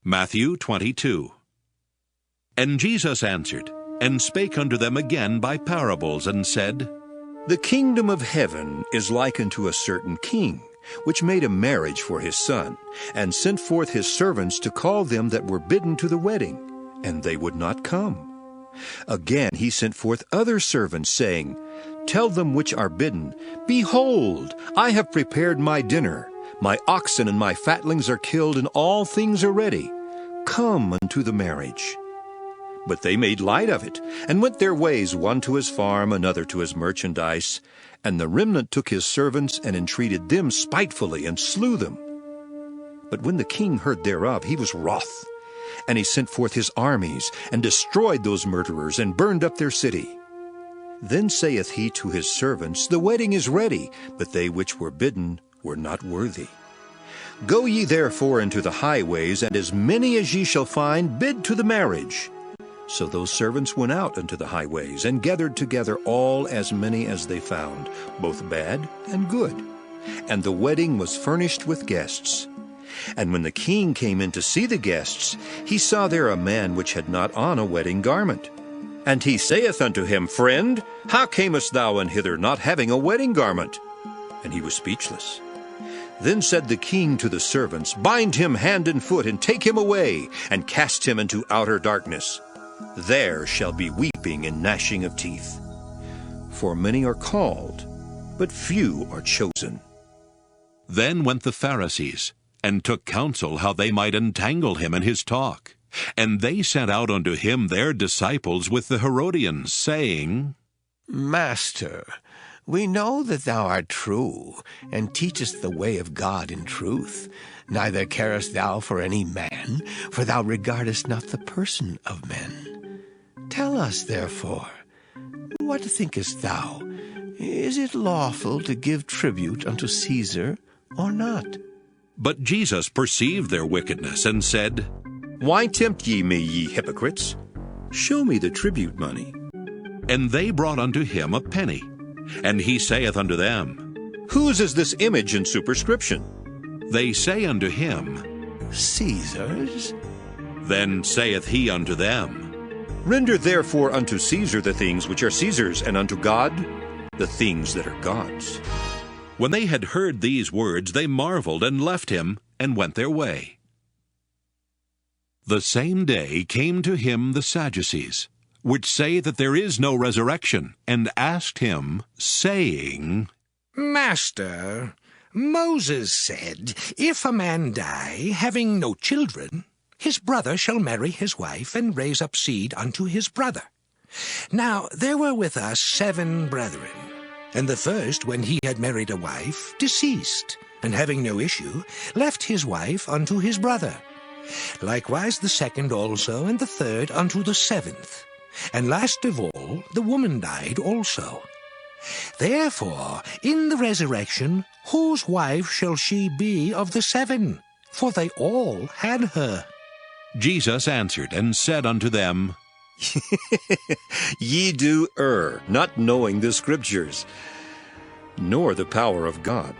Matthew 22. And Jesus answered, and spake unto them again by parables, and said, The kingdom of heaven is like unto a certain king, which made a marriage for his son, and sent forth his servants to call them that were bidden to the wedding, and they would not come. Again he sent forth other servants, saying, Tell them which are bidden, Behold, I have prepared my dinner. My oxen and my fatlings are killed, and all things are ready. Come unto the marriage. But they made light of it, and went their ways, one to his farm, another to his merchandise. And the remnant took his servants, and entreated them spitefully, and slew them. But when the king heard thereof, he was wroth. And he sent forth his armies, and destroyed those murderers, and burned up their city. Then saith he to his servants, The wedding is ready, but they which were bidden were not worthy. Go ye therefore into the highways, and as many as ye shall find, bid to the marriage. So those servants went out unto the highways, and gathered together all as many as they found, both bad and good. And the wedding was furnished with guests. And when the king came in to see the guests, he saw there a man which had not on a wedding garment. And he saith unto him, Friend, how camest thou in hither, not having a wedding garment? And he was speechless. Then said the king to the servants, Bind him hand and foot, and take him away, and cast him into outer darkness. There shall be weeping and gnashing of teeth. For many are called, but few are chosen. Then went the Pharisees, and took counsel how they might entangle him in his talk. And they sent out unto him their disciples with the Herodians, saying, Master, we know that thou art true, and teachest the way of God in truth. Neither carest thou for any man, for thou regardest not the person of men. Tell us, therefore, what thinkest thou? Is it lawful to give tribute unto Caesar, or not? But Jesus perceived their wickedness, and said, Why tempt ye me, ye hypocrites? Show me the tribute money. And they brought unto him a penny. And he saith unto them, Whose is this image and superscription? They say unto him, Caesar's. Then saith he unto them, Render therefore unto Caesar the things which are Caesar's, and unto God the things that are God's. When they had heard these words, they marveled, and left him, and went their way. The same day came to him the Sadducees, which say that there is no resurrection, and asked him, saying, Master, Moses said, If a man die, having no children, his brother shall marry his wife, and raise up seed unto his brother. Now there were with us 7 brethren, and the first, when he had married a wife, deceased, and having no issue, left his wife unto his brother. Likewise the second also, and the third unto the 7th. And last of all, the woman died also. Therefore, in the resurrection, whose wife shall she be of the 7? For they all had her. Jesus answered and said unto them, Ye do err, not knowing the Scriptures, nor the power of God.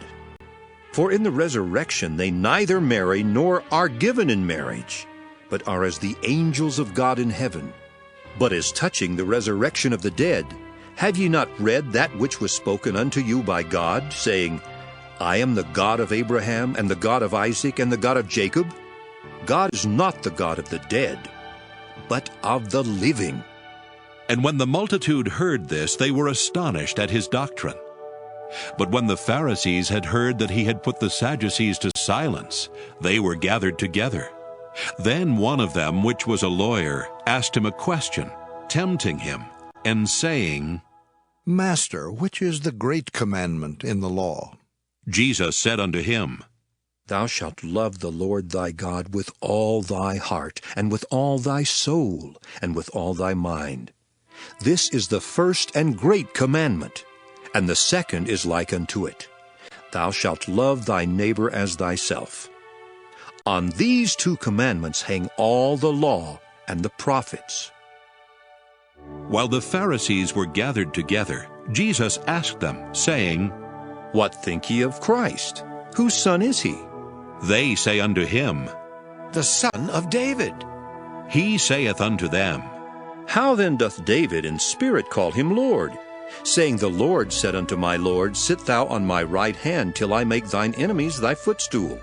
For in the resurrection they neither marry nor are given in marriage, but are as the angels of God in heaven. But as touching the resurrection of the dead, have ye not read that which was spoken unto you by God, saying, I am the God of Abraham, and the God of Isaac, and the God of Jacob? God is not the God of the dead, but of the living. And when the multitude heard this, they were astonished at his doctrine. But when the Pharisees had heard that he had put the Sadducees to silence, they were gathered together. Then one of them, which was a lawyer, asked him a question, tempting him, and saying, Master, which is the great commandment in the law? Jesus said unto him, Thou shalt love the Lord thy God with all thy heart, and with all thy soul, and with all thy mind. This is the first and great commandment, and the second is like unto it. Thou shalt love thy neighbor as thyself. On these 2 commandments hang all the law and the prophets. While the Pharisees were gathered together, Jesus asked them, saying, What think ye of Christ? Whose son is he? They say unto him, the son of David. He saith unto them, How then doth David in spirit call him Lord? Saying, The Lord said unto my Lord, Sit thou on my right hand, till I make thine enemies thy footstool.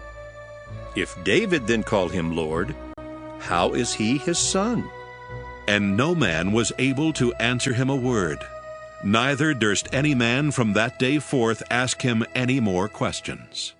If David then call him Lord, how is he his son? And no man was able to answer him a word, neither durst any man from that day forth ask him any more questions.